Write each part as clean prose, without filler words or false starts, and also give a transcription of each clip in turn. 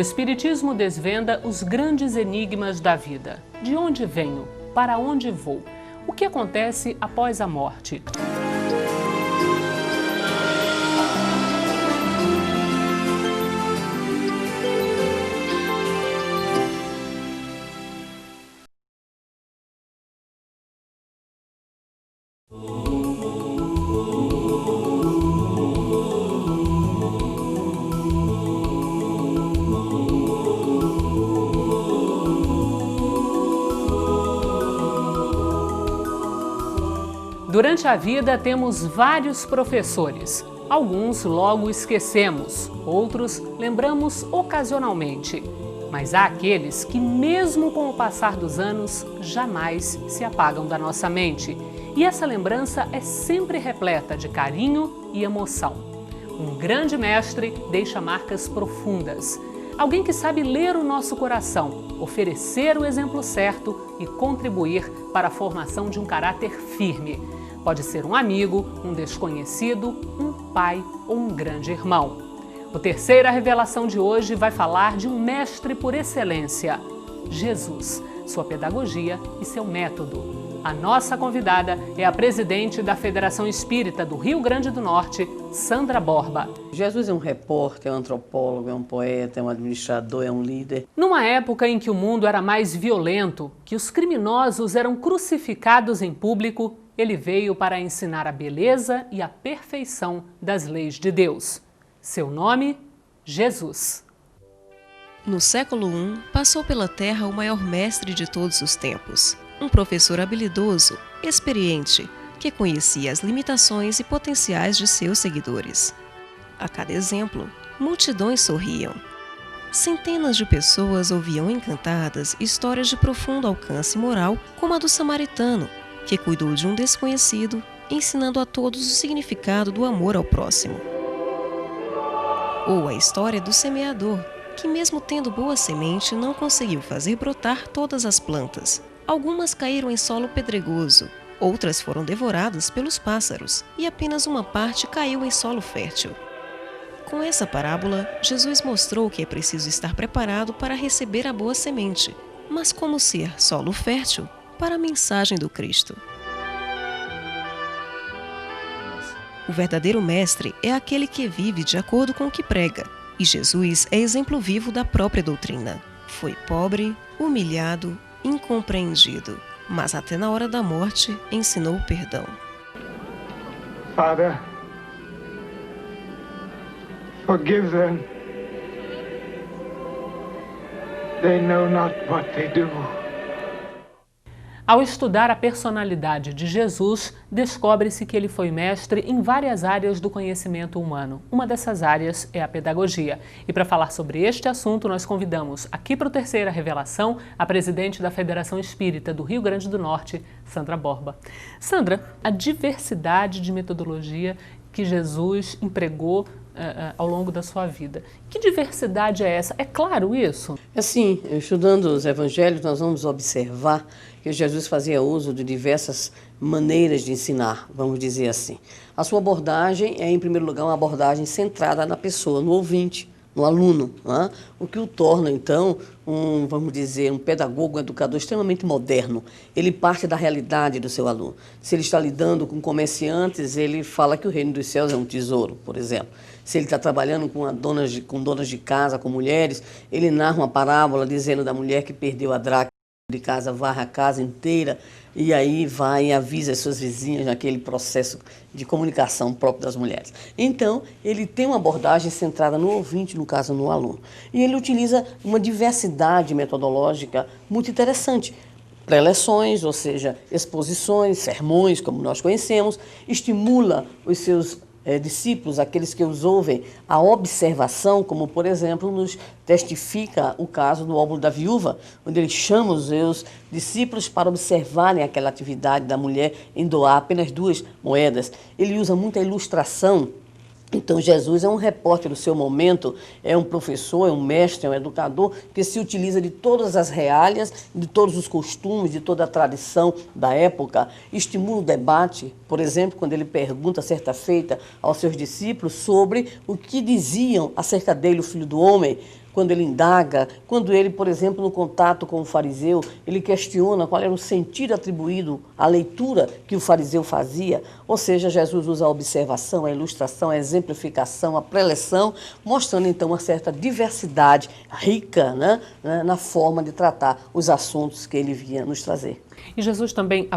Espiritismo desvenda os grandes enigmas da vida. De onde venho? Para onde vou? O que acontece após a morte? Durante a vida temos vários professores. Alguns logo esquecemos, outros lembramos ocasionalmente. Mas há aqueles que, mesmo com o passar dos anos, jamais se apagam da nossa mente. E essa lembrança é sempre repleta de carinho e emoção. Um grande mestre deixa marcas profundas. Alguém que sabe ler o nosso coração, oferecer o exemplo certo e contribuir para a formação de um caráter firme. Pode ser um amigo, um desconhecido, um pai ou um grande irmão. O Terceira Revelação de hoje vai falar de um mestre por excelência, Jesus, sua pedagogia e seu método. A nossa convidada é a presidente da Federação Espírita do Rio Grande do Norte, Sandra Borba. Jesus é um repórter, é um antropólogo, é um poeta, é um administrador, é um líder. Numa época em que o mundo era mais violento, que os criminosos eram crucificados em público, ele veio para ensinar a beleza e a perfeição das leis de Deus. Seu nome, Jesus. No século I, passou pela Terra o maior mestre de todos os tempos. Um professor habilidoso, experiente, que conhecia as limitações e potenciais de seus seguidores. A cada exemplo, multidões sorriam. Centenas de pessoas ouviam encantadas histórias de profundo alcance moral, como a do samaritano, que cuidou de um desconhecido, ensinando a todos o significado do amor ao próximo. Ou a história do semeador, que mesmo tendo boa semente, não conseguiu fazer brotar todas as plantas. Algumas caíram em solo pedregoso, outras foram devoradas pelos pássaros, e apenas uma parte caiu em solo fértil. Com essa parábola, Jesus mostrou que é preciso estar preparado para receber a boa semente, mas como ser solo fértil para a mensagem do Cristo. O verdadeiro mestre é aquele que vive de acordo com o que prega, e Jesus é exemplo vivo da própria doutrina. Foi pobre, humilhado, incompreendido, mas até na hora da morte ensinou o perdão. Father, forgive them. They know not what they do. Ao estudar a personalidade de Jesus, descobre-se que ele foi mestre em várias áreas do conhecimento humano. Uma dessas áreas é a pedagogia. E para falar sobre este assunto, nós convidamos aqui para o Terceira Revelação a presidente da Federação Espírita do Rio Grande do Norte, Sandra Borba. Sandra, a diversidade de metodologia que Jesus empregou ao longo da sua vida. Que diversidade é essa? É claro isso? Assim, estudando os evangelhos, nós vamos observar que Jesus fazia uso de diversas maneiras de ensinar, vamos dizer assim. A sua abordagem é, em primeiro lugar, uma abordagem centrada na pessoa, no ouvinte, no aluno, né? O que o torna, então, vamos dizer, um pedagogo, um educador extremamente moderno. Ele parte da realidade do seu aluno. Se ele está lidando com comerciantes, ele fala que o reino dos céus é um tesouro, por exemplo. Se ele está trabalhando com donas de casa, com mulheres, ele narra uma parábola dizendo da mulher que perdeu a dracma de casa, varre a casa inteira e aí vai e avisa as suas vizinhas naquele processo de comunicação próprio das mulheres. Então, ele tem uma abordagem centrada no ouvinte, no caso, no aluno. E ele utiliza uma diversidade metodológica muito interessante. Preleções, ou seja, exposições, sermões, como nós conhecemos, estimula os seus discípulos, aqueles que os ouvem, a observação, como, por exemplo, nos testifica o caso do óbolo da viúva, onde ele chama os seus discípulos para observarem aquela atividade da mulher em doar apenas 2 moedas. Ele usa muita ilustração. Então, Jesus é um repórter do seu momento, é um professor, é um mestre, é um educador que se utiliza de todas as reálias, de todos os costumes, de toda a tradição da época, estimula o debate. Por exemplo, quando ele pergunta, certa feita, aos seus discípulos sobre o que diziam acerca dele, o Filho do Homem, quando ele indaga, quando ele, por exemplo, no contato com o fariseu, ele questiona qual era o sentido atribuído à leitura que o fariseu fazia. Ou seja, Jesus usa a observação, a ilustração, a exemplificação, a preleção, mostrando então uma certa diversidade rica, né, na forma de tratar os assuntos que ele vinha nos trazer. E Jesus também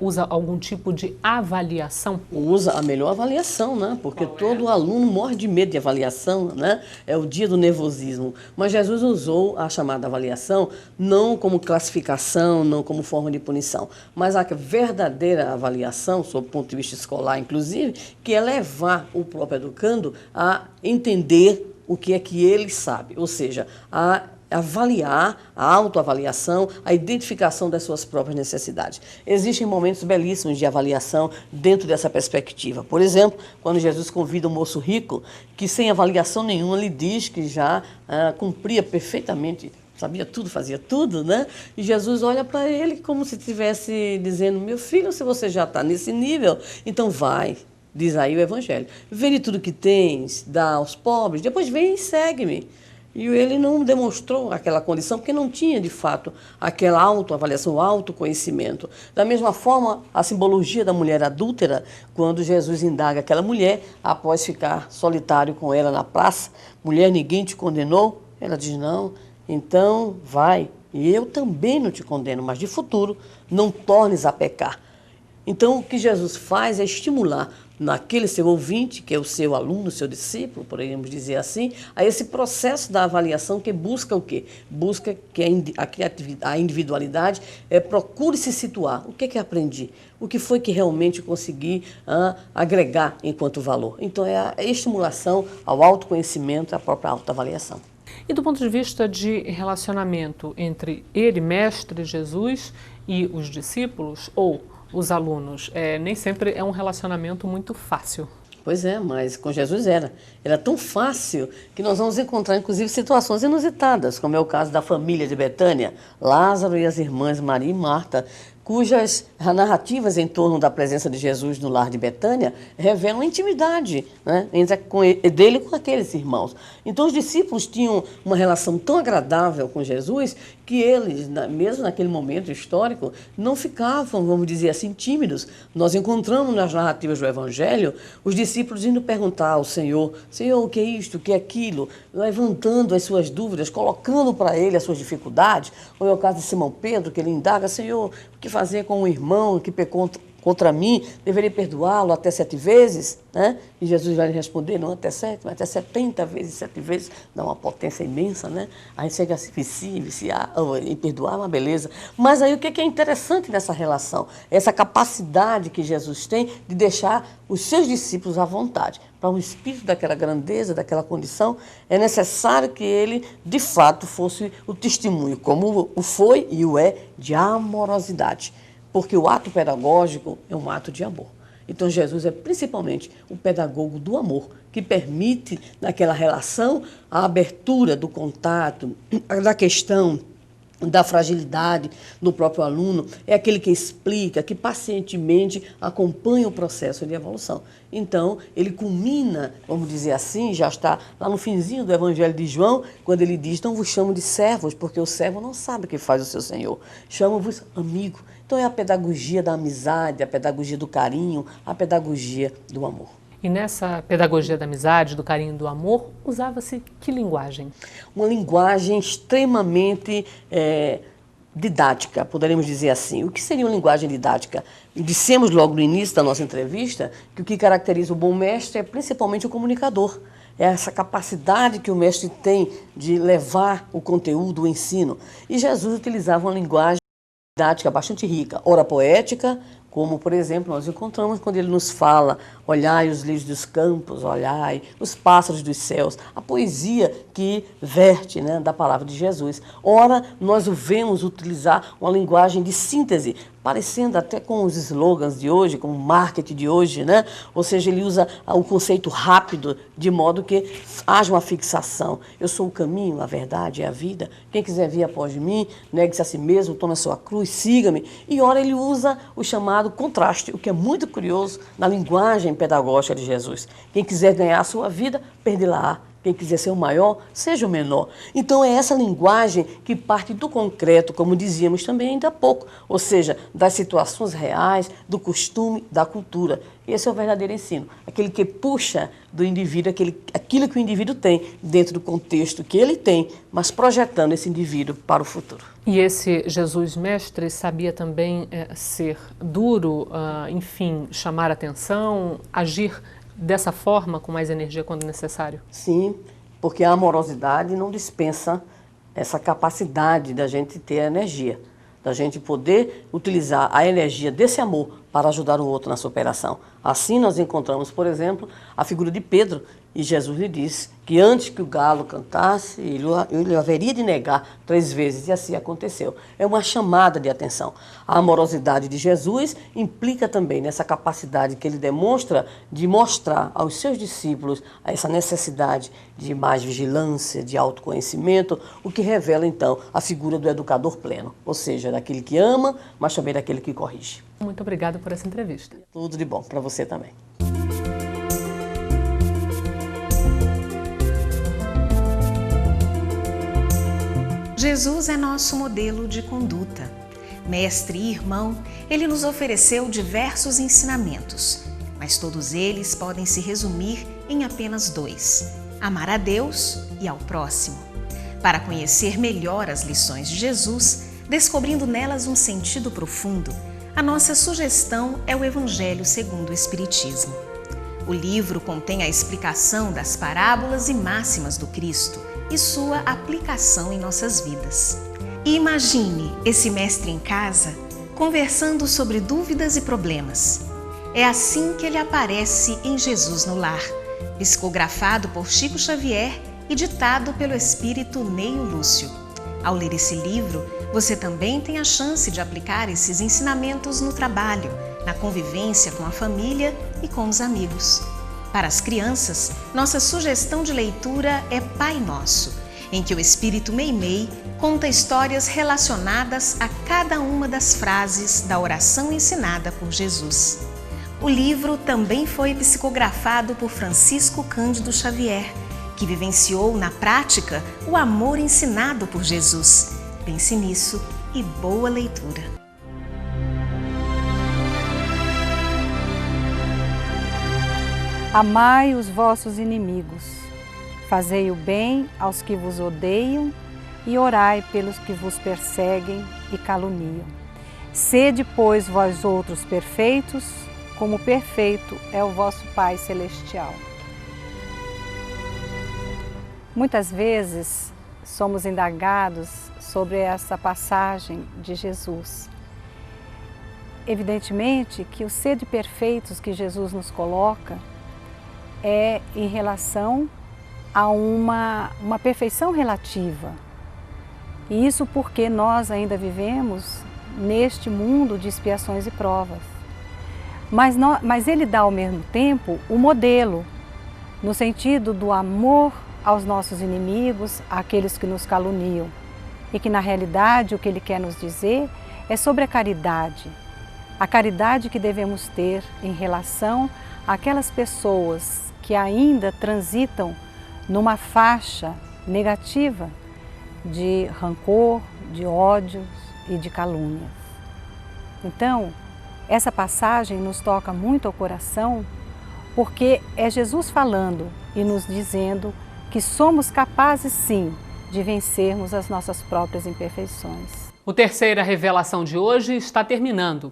usa algum tipo de avaliação? Usa a melhor avaliação, né? Porque todo aluno morre de medo de avaliação, né? É o dia do nervosismo. Mas Jesus usou a chamada avaliação não como classificação, não como forma de punição, mas a verdadeira avaliação, sob o ponto de vista escolar, inclusive, que é levar o próprio educando a entender o que é que ele sabe, ou seja, a avaliar, a autoavaliação, a identificação das suas próprias necessidades. Existem momentos belíssimos de avaliação dentro dessa perspectiva. Por exemplo, quando Jesus convida um moço rico, que sem avaliação nenhuma lhe diz que já cumpria perfeitamente, sabia tudo, fazia tudo, né? E Jesus olha para ele como se estivesse dizendo, meu filho, se você já está nesse nível, então vai. Diz aí o Evangelho. Vende tudo que tens, dá aos pobres, depois vem e segue-me. E ele não demonstrou aquela condição, porque não tinha, de fato, aquela autoavaliação, o autoconhecimento. Da mesma forma, a simbologia da mulher adúltera, quando Jesus indaga aquela mulher, após ficar solitário com ela na praça, mulher, ninguém te condenou? Ela diz, não, então vai, e eu também não te condeno, mas de futuro não tornes a pecar. Então, o que Jesus faz é estimular naquele seu ouvinte, que é o seu aluno, o seu discípulo, poderíamos dizer assim, a esse processo da avaliação que busca o quê? Busca que a individualidade procure se situar. O que é que aprendi? O que foi que realmente consegui agregar enquanto valor? Então, é a estimulação ao autoconhecimento, à própria autoavaliação. E do ponto de vista de relacionamento entre ele, mestre Jesus, e os discípulos, ou os alunos, nem sempre é um relacionamento muito fácil. Pois é, mas com Jesus era. Era tão fácil que nós vamos encontrar, inclusive, situações inusitadas, como é o caso da família de Betânia, Lázaro e as irmãs Maria e Marta, cujas narrativas em torno da presença de Jesus no lar de Betânia revelam intimidade, né, dele com aqueles irmãos. Então, os discípulos tinham uma relação tão agradável com Jesus que eles, mesmo naquele momento histórico, não ficavam, vamos dizer assim, tímidos. Nós encontramos nas narrativas do Evangelho os discípulos indo perguntar ao Senhor, Senhor, o que é isto, o que é aquilo, levantando as suas dúvidas, colocando para ele as suas dificuldades. Ou é o caso de Simão Pedro, que ele indaga, Senhor, o que fazer com um irmão que pecou contra mim, deveria perdoá-lo até 7 vezes, né? E Jesus vai lhe responder, não até 7, mas até 70 vezes, 7 vezes, dá uma potência imensa, né? A gente chega a se viciar em perdoar, uma beleza. Mas aí o que é interessante nessa relação? Essa capacidade que Jesus tem de deixar os seus discípulos à vontade. Para um espírito daquela grandeza, daquela condição, é necessário que ele, de fato, fosse o testemunho, como o foi e o é, de amorosidade. Porque o ato pedagógico é um ato de amor. Então, Jesus é principalmente o pedagogo do amor, que permite, naquela relação, a abertura do contato, da questão, da fragilidade do próprio aluno, é aquele que explica, que pacientemente acompanha o processo de evolução. Então, ele culmina, vamos dizer assim, já está lá no finzinho do Evangelho de João, quando ele diz, não vos chamo de servos, porque o servo não sabe o que faz o seu Senhor. Chamo-vos amigo. Então, é a pedagogia da amizade, a pedagogia do carinho, a pedagogia do amor. E nessa pedagogia da amizade, do carinho e do amor, usava-se que linguagem? Uma linguagem extremamente didática, poderíamos dizer assim. O que seria uma linguagem didática? Dissemos logo no início da nossa entrevista que o que caracteriza o bom mestre é principalmente o comunicador. É essa capacidade que o mestre tem de levar o conteúdo, o ensino. E Jesus utilizava uma linguagem didática bastante rica, ora poética, como, por exemplo, nós encontramos quando ele nos fala, olhai os lírios dos campos, olhai os pássaros dos céus, a poesia que verte, né, da palavra de Jesus. Ora, nós o vemos utilizar uma linguagem de síntese, parecendo até com os slogans de hoje, com o marketing de hoje, né? Ou seja, ele usa o conceito rápido, de modo que haja uma fixação. Eu sou o caminho, a verdade e a vida. Quem quiser vir após mim, negue-se a si mesmo, tome a sua cruz, siga-me. E ora, ele usa o chamado contraste, o que é muito curioso na linguagem pedagógica de Jesus. Quem quiser ganhar a sua vida, perde-la-á. Quem quiser ser o maior, seja o menor. Então é essa linguagem que parte do concreto, como dizíamos também ainda há pouco, ou seja, das situações reais, do costume, da cultura. Esse é o verdadeiro ensino, aquele que puxa do indivíduo aquilo que o indivíduo tem dentro do contexto que ele tem, mas projetando esse indivíduo para o futuro. E esse Jesus mestre sabia também ser duro, enfim, chamar atenção, agir dessa forma, com mais energia quando necessário? Sim, porque a amorosidade não dispensa essa capacidade da gente ter energia, da gente poder utilizar a energia desse amor para ajudar o outro na superação. Assim nós encontramos, por exemplo, a figura de Pedro, e Jesus lhe disse que antes que o galo cantasse, ele haveria de negar 3 vezes, e assim aconteceu. É uma chamada de atenção. A amorosidade de Jesus implica também nessa capacidade que ele demonstra de mostrar aos seus discípulos essa necessidade de mais vigilância, de autoconhecimento, o que revela então a figura do educador pleno, ou seja, daquele que ama, mas também daquele que corrige. Muito obrigada por essa entrevista. Tudo de bom para você também. Jesus é nosso modelo de conduta. Mestre e irmão, ele nos ofereceu diversos ensinamentos, mas todos eles podem se resumir em apenas 2: amar a Deus e ao próximo. Para conhecer melhor as lições de Jesus, descobrindo nelas um sentido profundo, a nossa sugestão é o Evangelho segundo o Espiritismo. O livro contém a explicação das parábolas e máximas do Cristo e sua aplicação em nossas vidas. E imagine esse mestre em casa conversando sobre dúvidas e problemas. É assim que ele aparece em Jesus no Lar, psicografado por Chico Xavier e ditado pelo espírito Neio Lúcio. Ao ler esse livro, você também tem a chance de aplicar esses ensinamentos no trabalho, na convivência com a família e com os amigos. Para as crianças, nossa sugestão de leitura é Pai Nosso, em que o espírito Meimei conta histórias relacionadas a cada uma das frases da oração ensinada por Jesus. O livro também foi psicografado por Francisco Cândido Xavier, que vivenciou na prática o amor ensinado por Jesus. Pense nisso e boa leitura! Amai os vossos inimigos, fazei o bem aos que vos odeiam e orai pelos que vos perseguem e caluniam. Sede, pois, vós outros perfeitos, como perfeito é o vosso Pai Celestial. Muitas vezes somos indagados sobre essa passagem de Jesus. Evidentemente que o sede perfeitos que Jesus nos coloca é em relação a uma perfeição relativa. E isso porque nós ainda vivemos neste mundo de expiações e provas. Mas ele dá ao mesmo tempo o modelo, no sentido do amor aos nossos inimigos, àqueles que nos caluniam. E que na realidade o que ele quer nos dizer é sobre a caridade que devemos ter em relação àquelas pessoas que ainda transitam numa faixa negativa de rancor, de ódios e de calúnias. Então, essa passagem nos toca muito ao coração, porque é Jesus falando e nos dizendo que somos capazes sim de vencermos as nossas próprias imperfeições. O Terceira Revelação de hoje está terminando.